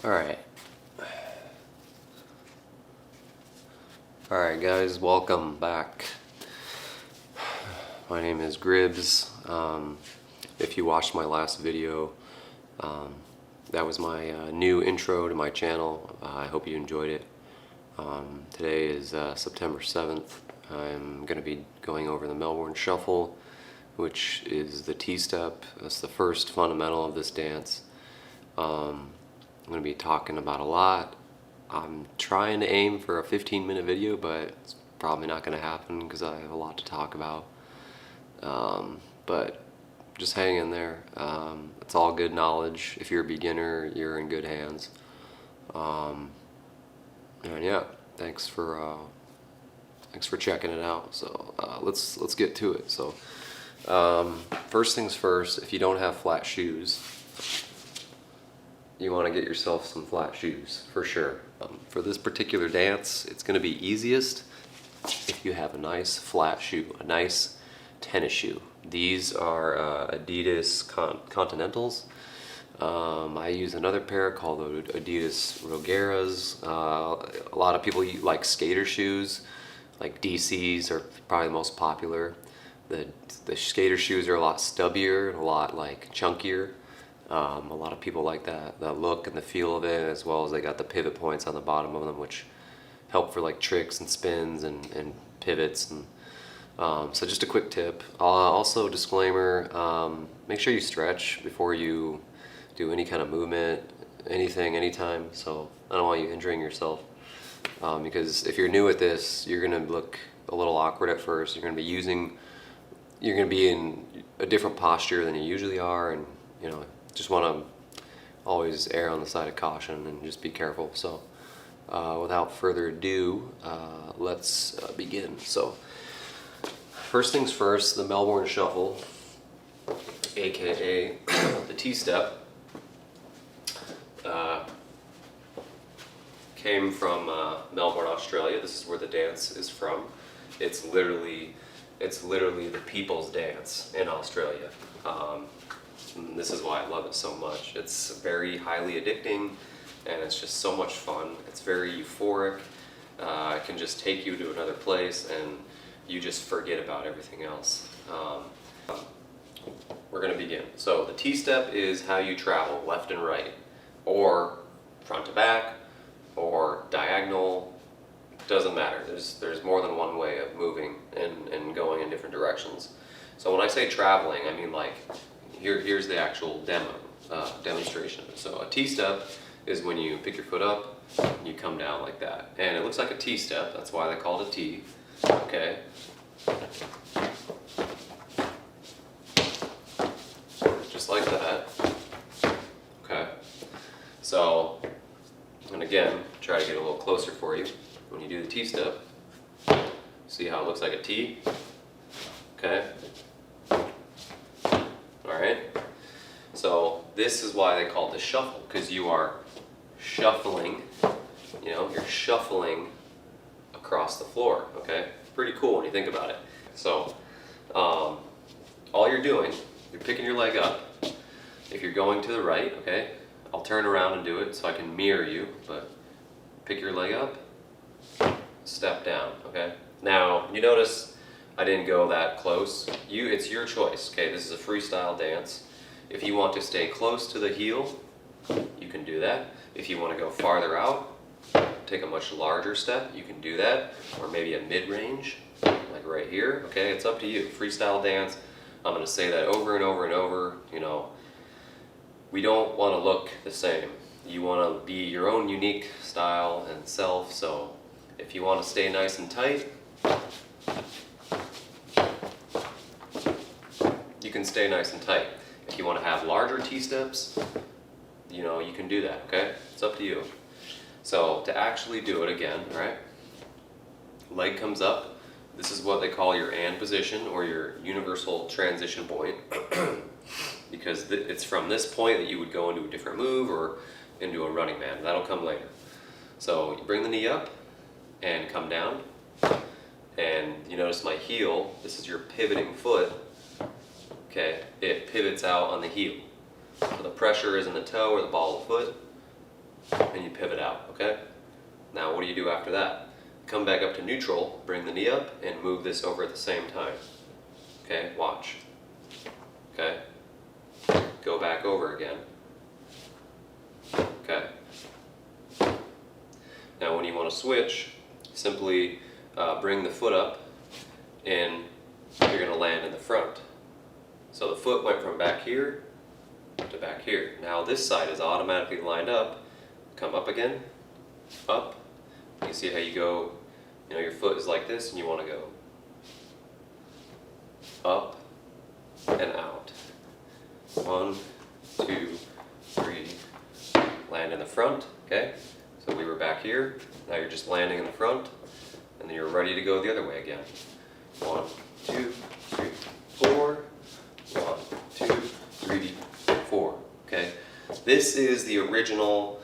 Alright. Alright guys, welcome back. My name is Gribbz. If you watched my last video, that was my new intro to my channel. I hope you enjoyed it. Today is September 7th. I'm going to be going over the Melbourne Shuffle, which is the Tstep. That's the first fundamental of this dance. I'm going to be talking about a lot. I'm trying to aim for a 15-minute video, but it's probably not going to happen because I have a lot to talk about. But just hang in there. It's all good knowledge. If you're a beginner, you're in good hands. And yeah, thanks for checking it out. So let's get to it. So first things first, if you don't have flat shoes, you want to get yourself some flat shoes for sure. For this particular dance, it's going to be easiest if you have a nice flat shoe, a nice tennis shoe. These are Adidas Continentals. I use another pair called Adidas Rogueras. A lot of people like skater shoes, like DCs are probably the most popular. The skater shoes are a lot stubbier and a lot like chunkier. A lot of people like that look and the feel of it, as well as they got the pivot points on the bottom of them, which help for like tricks and spins and pivots. And so just a quick tip. Also, disclaimer: make sure you stretch before you do any kind of movement, anytime. So I don't want you injuring yourself, because if you're new at this, you're gonna look a little awkward at first. You're gonna be in a different posture than you usually are, and you know, just want to always err on the side of caution and just be careful. So without further ado, let's begin. So first things first, the Melbourne Shuffle, aka the Tstep, came from Melbourne, Australia. This is where the dance is from. It's literally the people's dance in Australia. And this is why I love it so much. It's very highly addicting, and it's just so much fun. It's very euphoric. It can just take you to another place, and you just forget about everything else. We're going to begin. So the Tstep is how you travel left and right, or front to back, or diagonal. Doesn't matter. There's more than one way of moving and going in different directions. So when I say traveling, I mean like here's the actual demonstration. So a Tstep is when you pick your foot up and you come down like that, and it looks like a T-step. That's why they call it a T. Okay. Just like that. Okay. So, and again, try to get a little closer for you. When you do the T-step, see how it looks like a T? Okay. Alright. So this is why they call it the shuffle, because you are shuffling, you know, you're shuffling across the floor, okay? Pretty cool when you think about it. So, all you're doing, you're picking your leg up. If you're going to the right, okay, I'll turn around and do it so I can mirror you, but pick your leg up, step down, okay? Now, you notice I didn't go that close. It's your choice, okay? This is a freestyle dance. If you want to stay close to the heel, you can do that. If you want to go farther out, take a much larger step, you can do that. Or maybe a mid-range, like right here, okay? It's up to you. Freestyle dance, I'm going to say that over and over and over. You know, we don't want to look the same. You want to be your own unique style and self, so if you want to stay nice and tight, you can stay nice and tight. If you want to have larger T-steps, you know, you can do that, okay? It's up to you. So to actually do it again, right? Leg comes up. This is what they call your and position, or your universal transition point, because it's from this point that you would go into a different move or into a running man. That'll come later. So you bring the knee up and come down, and you notice my heel, this is your pivoting foot, okay, it pivots out on the heel. So the pressure is in the toe or the ball of the foot, and you pivot out, okay? Now what do you do after that? Come back up to neutral, bring the knee up, and move this over at the same time. Okay, watch. Okay, go back over again. Okay. Now when you want to switch, simply bring the foot up, and you're going to land in the front. So the foot went from back here to back here. Now this side is automatically lined up. Come up again, up. You see how you go, you know, your foot is like this and you want to go up and out. 1, 2, 3, land in the front, okay? So we were back here, now you're just landing in the front, and then you're ready to go the other way again. 1, 2, 3, 4, 1, 2, 3, 4, okay? This is the original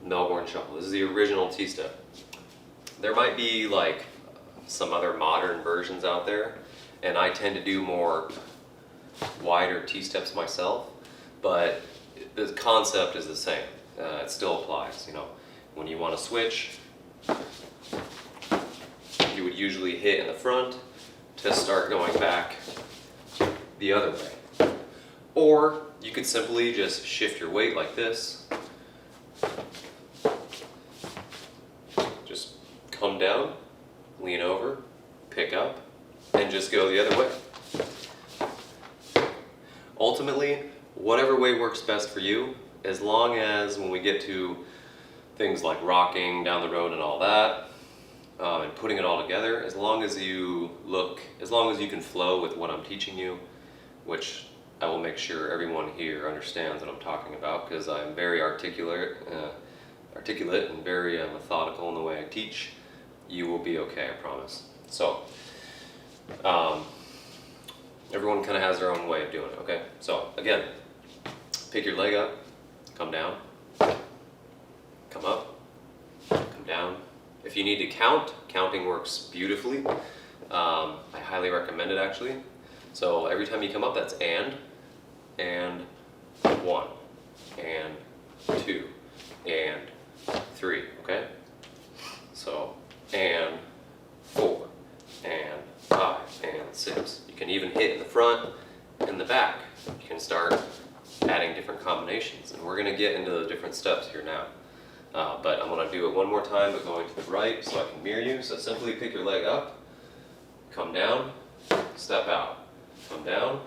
Melbourne Shuffle. This is the original Tstep. There might be like some other modern versions out there, and I tend to do more wider Tsteps myself, but the concept is the same. It still applies, you know. When you want to switch, you would usually hit in the front to start going back the other way. Or you could simply just shift your weight like this. Just come down, lean over, pick up, and just go the other way. Ultimately, whatever way works best for you, as long as when we get to things like rocking down the road and all that, and putting it all together, as long as you can flow with what I'm teaching you, which I will make sure everyone here understands what I'm talking about, because I'm very articulate and very methodical in the way I teach, you will be okay, I promise. So, everyone kind of has their own way of doing it, okay? So, again, pick your leg up, come down, come up, come down. If you need to count, counting works beautifully. I highly recommend it, actually. So every time you come up, that's and 1, and 2, and 3, okay? So, and 4, and 5, and 6. You can even hit in the front and the back. You can start adding different combinations, and we're going to get into the different steps here now. But I'm going to do it one more time, but going to the right so I can mirror you. So simply pick your leg up, come down, step out, come down,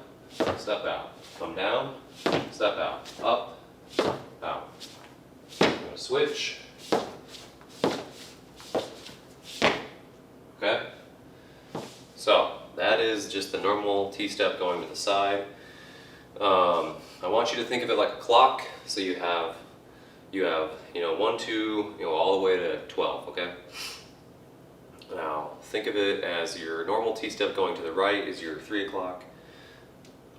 step out, come down, step out, up, out. I'm going to switch. Okay? So that is just the normal T-step going to the side. I want you to think of it like a clock. So you have 1, 2, all the way to 12, okay? Now, think of it as your normal T-step going to the right is your 3 o'clock,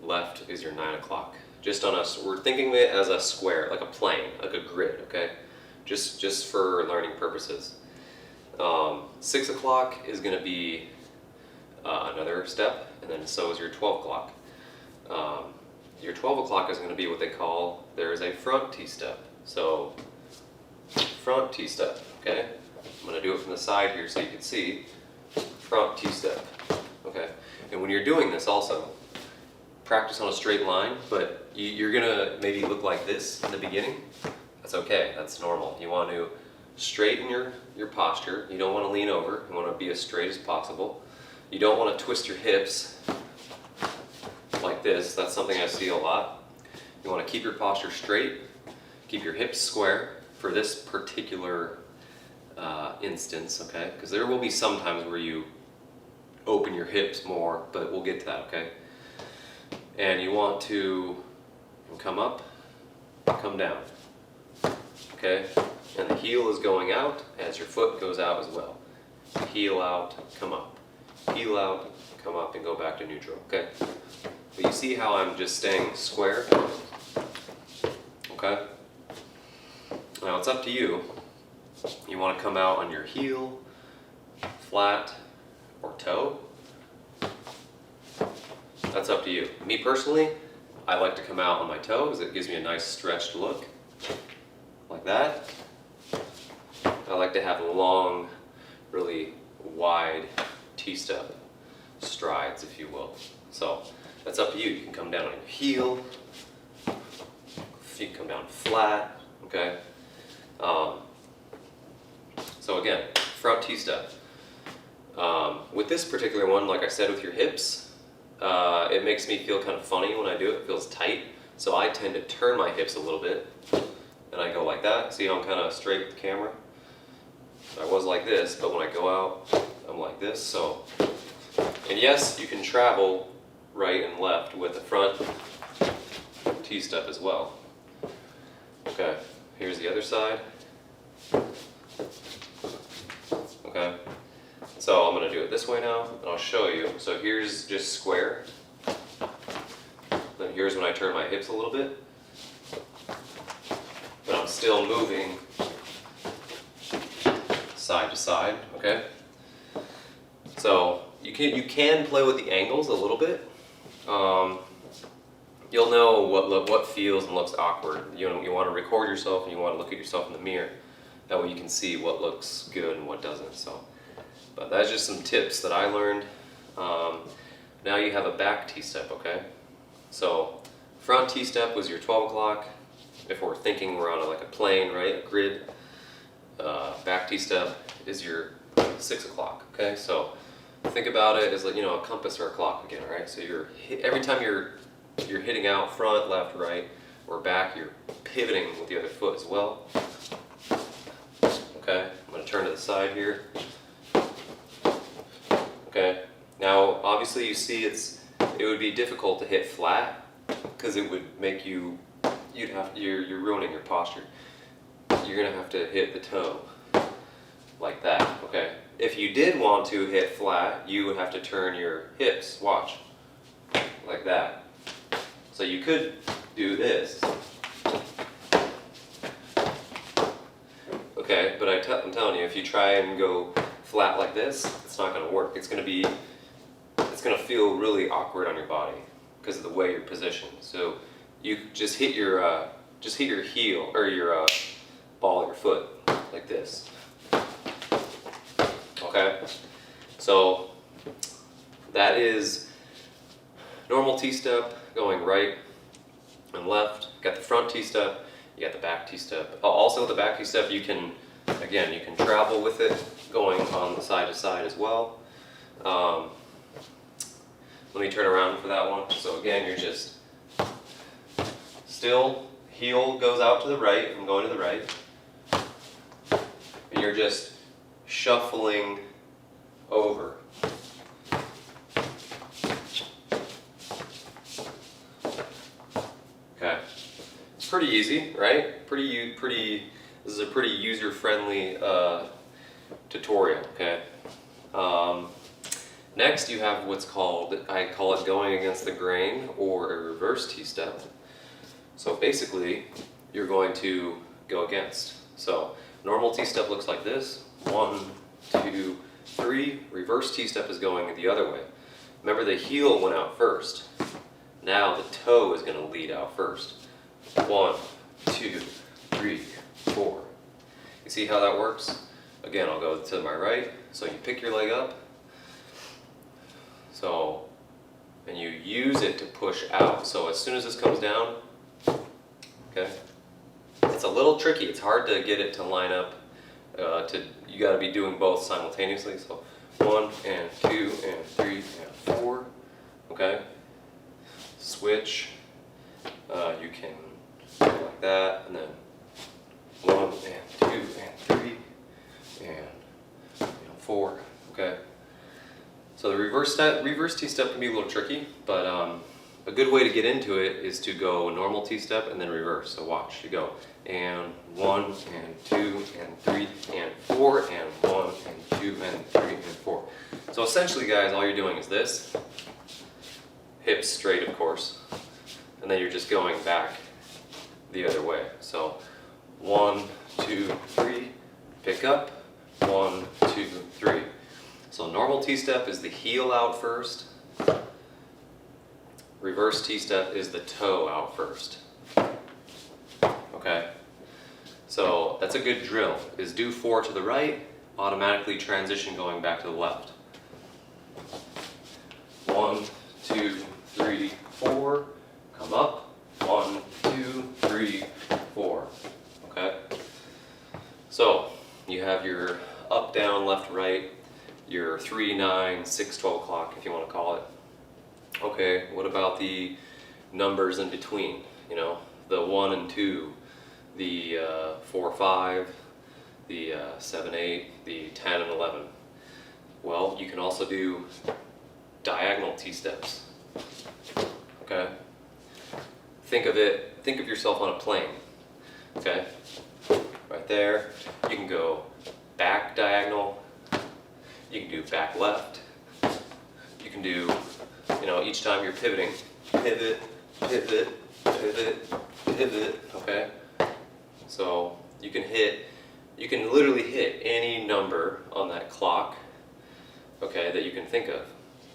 left is your 9 o'clock. Just on us, we're thinking of it as a square, like a plane, like a grid, okay? Just for learning purposes. 6 o'clock is going to be another step, and then so is your 12 o'clock. Your 12 o'clock is going to be what they call, there is a front T-step. So, front T-step, okay? I'm going to do it from the side here so you can see. Front T-step, okay? And when you're doing this also, practice on a straight line, but you're going to maybe look like this in the beginning. That's okay, that's normal. You want to straighten your posture. You don't want to lean over. You want to be as straight as possible. You don't want to twist your hips like this. That's something I see a lot. You want to keep your posture straight. Keep your hips square for this particular instance, okay? Because there will be some times where you open your hips more, but we'll get to that, okay? And you want to come up, come down, okay? And the heel is going out as your foot goes out as well. Heel out, come up. Heel out, come up, and go back to neutral, okay? But you see how I'm just staying square? Okay? Now it's up to you. You want to come out on your heel, flat, or toe. That's up to you. Me personally, I like to come out on my toe because it gives me a nice stretched look. like that. I like to have long, really wide T-step strides, if you will. So that's up to you. You can come down on your heel, you can come down flat, okay? So again, front T-step. With this particular one, like I said, with your hips, it makes me feel kind of funny when I do it. It feels tight. So I tend to turn my hips a little bit, and I go like that. See how I'm kind of straight with the camera? I was like this, but when I go out, I'm like this. So, and yes, you can travel right and left with the front T-step as well. Okay, here's the other side. Okay, so I'm going to do it this way now, and I'll show you. So here's just square. Then here's when I turn my hips a little bit. But I'm still moving side to side, okay? So you can play with the angles a little bit. You'll know what feels and looks awkward. You want to record yourself and you want to look at yourself in the mirror. That way you can see what looks good and what doesn't. So, but that's just some tips that I learned. Now you have a back T-step, okay? So front T-step was your 12 o'clock. If we're thinking we're on like a plane, right, a grid. Back T-step is your 6 o'clock, okay? So think about it as like, you know, a compass or a clock again, right? So every time you're hitting out front, left, right, or back, you're pivoting with the other foot as well. Okay, I'm going to turn to the side here. Okay, now obviously you see it would be difficult to hit flat because it would make you're ruining your posture. You're going to have to hit the toe like that, okay? If you did want to hit flat, you would have to turn your hips, watch, like that. So you could do this. Okay, but I'm telling you, if you try and go flat like this, it's not going to work. It's going to feel really awkward on your body because of the way you're positioned. So you just hit your heel or your ball of your foot like this. Okay, so that is normal T-step going right and left. You got the front T-step, you got the back T-step. Also the back T-step, you can travel with it going on the side to side as well. Let me turn around for that one. So again, you're just still, heel goes out to the right, I'm going to the right. And you're just shuffling over. Okay, it's pretty easy, right? This is a pretty user-friendly tutorial, okay? Next you have what's called, I call it going against the grain or a reverse T-step. So basically, you're going to go against. So normal T-step looks like this. 1, 2, 3. Reverse T-step is going the other way. Remember the heel went out first. Now the toe is going to lead out first. 1, 2, 3, 4. You see how that works? Again, I'll go to my right. So you pick your leg up. So, and you use it to push out. So as soon as this comes down, okay, it's a little tricky. It's hard to get it to line up. You got to be doing both simultaneously. So 1 and 2 and 3 and 4. Okay. Switch. You can go like that, and then 1 and 2 and 3 and 4. Okay. So the reverse T-step can be a little tricky, but a good way to get into it is to go normal T-step and then reverse. So watch, you go, and 1 and 2 and 3 and 4 and 1 and 2 and 3 and 4. So essentially, guys, all you're doing is this, hips straight, of course, and then you're just going back the other way. So 1, 2, 3, pick up, 1, 2, 3. So normal T-step is the heel out first. Reverse T-step is the toe out first. Okay? So that's a good drill, is do 4 to the right, automatically transition going back to the left. 1, 2, 3, 4, come up, 1, 2, 3, 4, okay? So you have your up, down, left, right, your 3, 9, 6, 12 o'clock if you want to call it. Okay, what about the numbers in between? You know, the 1 and 2, the 4, 5, the 7, 8, the 10 and 11. Well, you can also do diagonal Tsteps. Okay? Think of yourself on a plane. Okay? Right there. You can go back diagonal. You can do back left. You can do, you know, each time you're pivoting, pivot, pivot, pivot, pivot, okay? So you can literally hit any number on that clock, okay, that you can think of.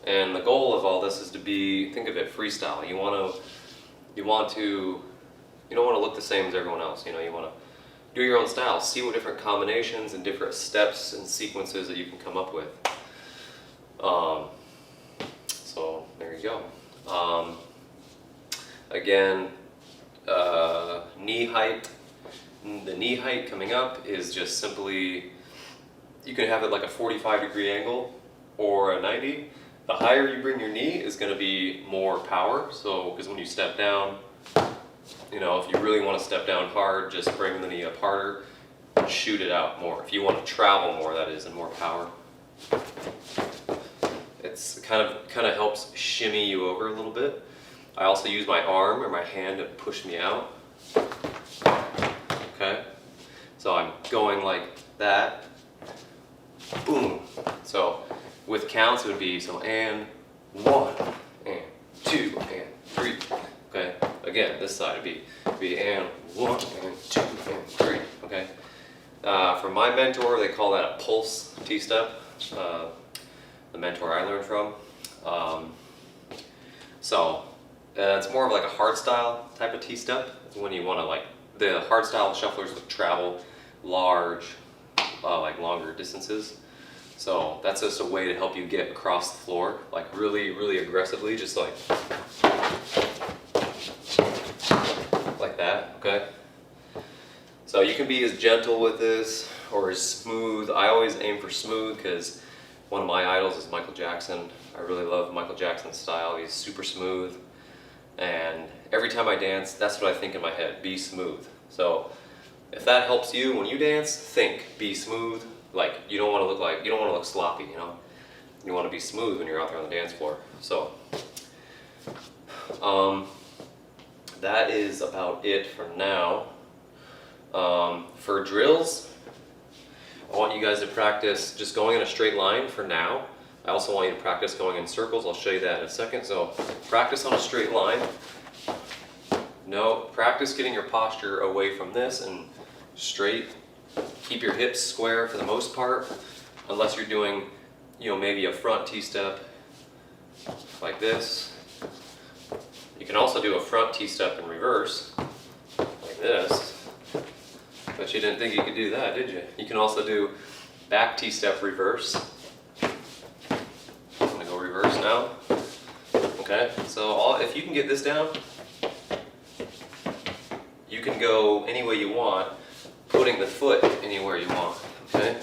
And the goal of all this is to be, think of it, freestyle. You don't want to look the same as everyone else, you know, you want to do your own style, see what different combinations and different steps and sequences that you can come up with. So there you go. Again, knee height. The knee height coming up is just simply, you can have it like a 45-degree angle or a 90. The higher you bring your knee is going to be more power. So, because when you step down, you know, if you really want to step down hard, just bring the knee up harder and shoot it out more. If you want to travel more, that is, and more power. It's kind of helps shimmy you over a little bit. I also use my arm or my hand to push me out. Okay, so I'm going like that. Boom. So with counts it would be and 1 and 2 and 3. Okay. Again, this side would be and 1 and 2 and 3. Okay. For my mentor, they call that a pulse Tstep. The mentor I learned from. It's more of like a hardstyle type of Tstep. When you want to, like, the hardstyle shufflers would travel large, like longer distances. So that's just a way to help you get across the floor, like really, really aggressively, just like that, okay? So you can be as gentle with this or as smooth. I always aim for smooth because one of my idols is Michael Jackson. I really love Michael Jackson's style. He's super smooth. And every time I dance, that's what I think in my head, be smooth. So if that helps you when you dance, think, be smooth. Like, you don't want to look sloppy, you know? You want to be smooth when you're out there on the dance floor. So, that is about it for now. For drills, I want you guys to practice just going in a straight line for now. I also want you to practice going in circles. I'll show you that in a second. So practice on a straight line. No, practice getting your posture away from this and straight. Keep your hips square for the most part, unless you're doing, you know, maybe a front Tstep like this. You can also do a front Tstep in reverse, like this. But you didn't think you could do that, did you? You can also do back Tstep reverse. I'm gonna go reverse now. Okay, so if you can get this down, you can go any way you want, putting the foot anywhere you want, okay?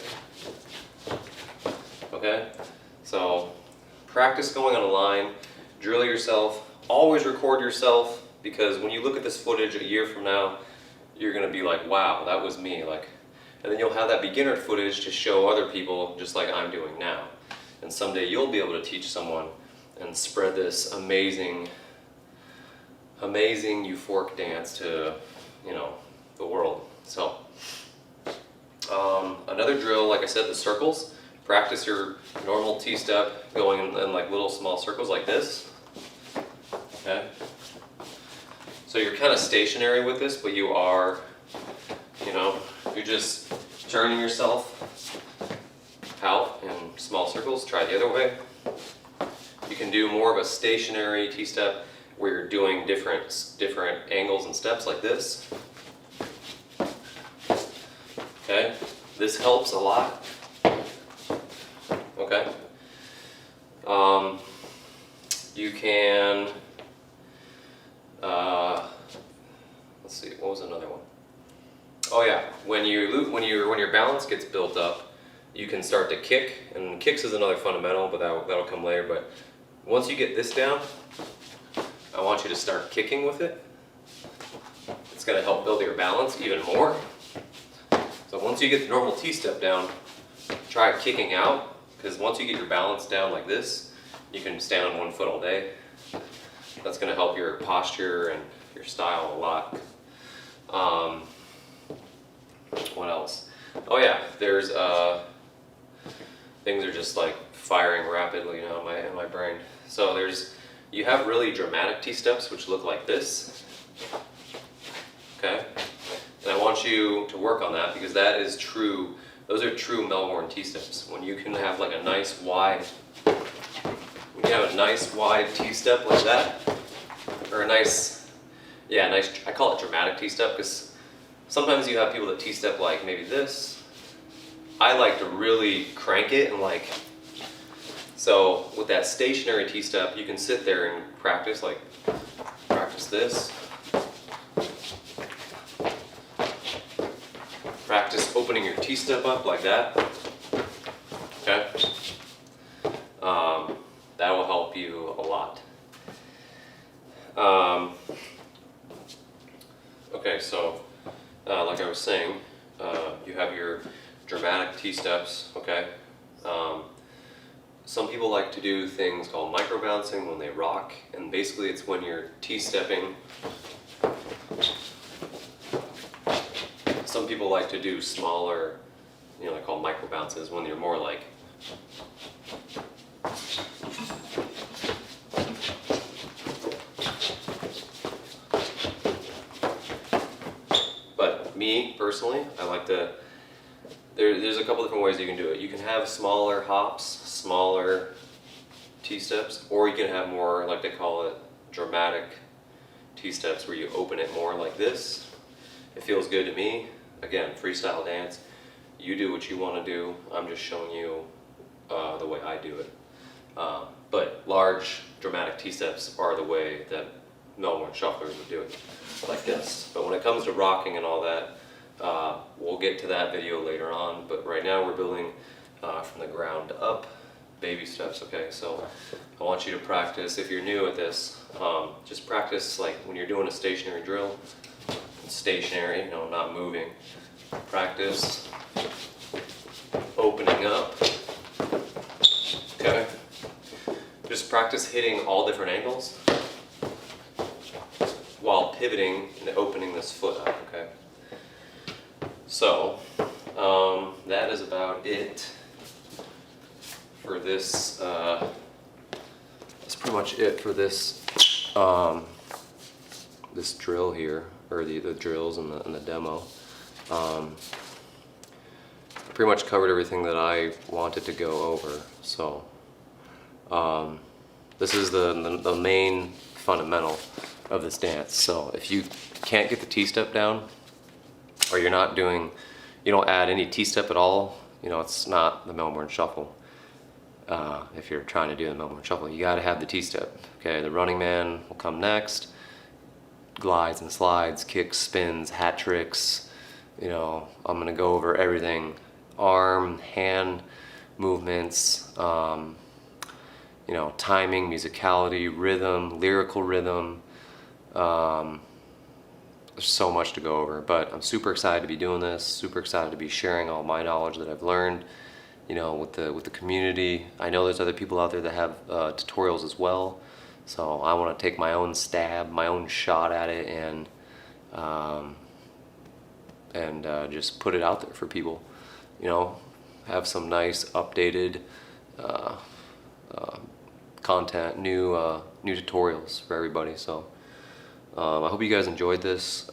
Okay, so practice going on a line, drill yourself, always record yourself, because when you look at this footage a year from now, you're gonna be like, wow, that was me, like, and then you'll have that beginner footage to show other people, just like I'm doing now. And someday you'll be able to teach someone and spread this amazing euphoric dance to, you know, the world. So, another drill, like I said, the circles. Practice your normal Tstep going in like little small circles like this. Okay. So you're kind of stationary with this, but you are, you know, you're just turning yourself out in small circles. Try the other way. You can do more of a stationary Tstep where you're doing different angles and steps like this. Okay, this helps a lot. Okay. You can, let's see, what was another one? Oh yeah, when your balance gets built up, you can start to kick, and kicks is another fundamental, but that'll come later. But once you get this down, I want you to start kicking with it. It's going to help build your balance even more. So once you get the normal T-step down, try kicking out, because once you get your balance down like this, you can stand on one foot all day. That's going to help your posture and your style a lot. What else? Oh yeah, there's things are just like firing rapidly now in my brain. So you have really dramatic T-steps which look like this. Okay? And I want you to work on that because that is true. Those are true Melbourne T-steps. When you can have like a nice wide T-step like that, or I call it dramatic T-step because sometimes you have people that T-step like maybe this. I like to really crank it and like, so with that stationary T-step, you can sit there and practice this. Practice opening your T-step up like that. Okay? That will help you a lot. Okay, so like I was saying, you have your dramatic T-steps, okay? Some people like to do things called micro bouncing when they rock, and basically it's when you're T-stepping. Some people like to do smaller, they're called micro bounces when you're more like. But me personally, I like to. There's a couple different ways you can do it. You can have smaller hops, smaller T-steps, or you can have more, like they call it, dramatic T-steps where you open it more like this. It feels good to me. Again, freestyle dance. You do what you want to do. I'm just showing you the way I do it. But large dramatic T-steps are the way that Melbourne shufflers would do it, like this. But when it comes to rocking and all that, we'll get to that video later on. But right now we're building from the ground up, baby steps. Okay, so I want you to practice. If you're new at this, just practice like when you're doing a stationary drill. Stationary, not moving. Practice opening up. Okay? Just practice hitting all different angles while pivoting and opening this foot up, okay? So, that is about it for this. That's pretty much it for this this drill here, or the drills and the demo. Pretty much covered everything that I wanted to go over. So this is the main fundamental of this dance. So if you can't get the T-step down, or you don't add any T-step at all, it's not the Melbourne Shuffle. If you're trying to do the Melbourne Shuffle, you got to have the T-step. Okay, the running man will come next. Glides and slides, kicks, spins, hat tricks. I'm gonna go over everything: arm, hand movements, timing, musicality, rhythm, lyrical rhythm. There's so much to go over, but I'm super excited to be doing this. Super excited to be sharing all my knowledge that I've learned, with the community. I know there's other people out there that have tutorials as well. So I want to take my own stab, my own shot at it, and just put it out there for people. Have some nice updated content, new tutorials for everybody. So I hope you guys enjoyed this.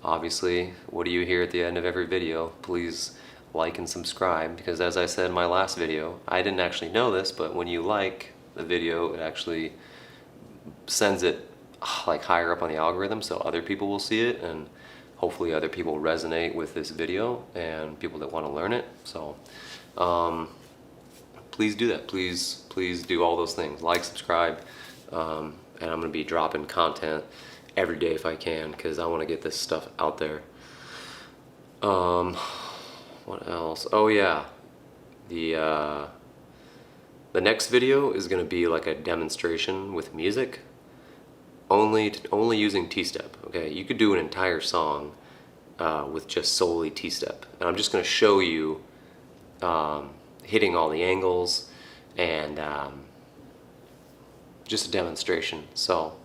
Obviously, what do you hear at the end of every video? Please like and subscribe, because as I said in my last video, I didn't actually know this, but when you like the video, it actually sends it like higher up on the algorithm, so other people will see it, and hopefully other people resonate with this video and people that want to learn it. So please do that. Please do all those things. Like, subscribe, and I'm going to be dropping content every day if I can, because I want to get this stuff out there. What else? Oh yeah, the next video is going to be like a demonstration with music, only using Tstep. Okay, you could do an entire song with just solely Tstep, and I'm just going to show you hitting all the angles and just a demonstration. So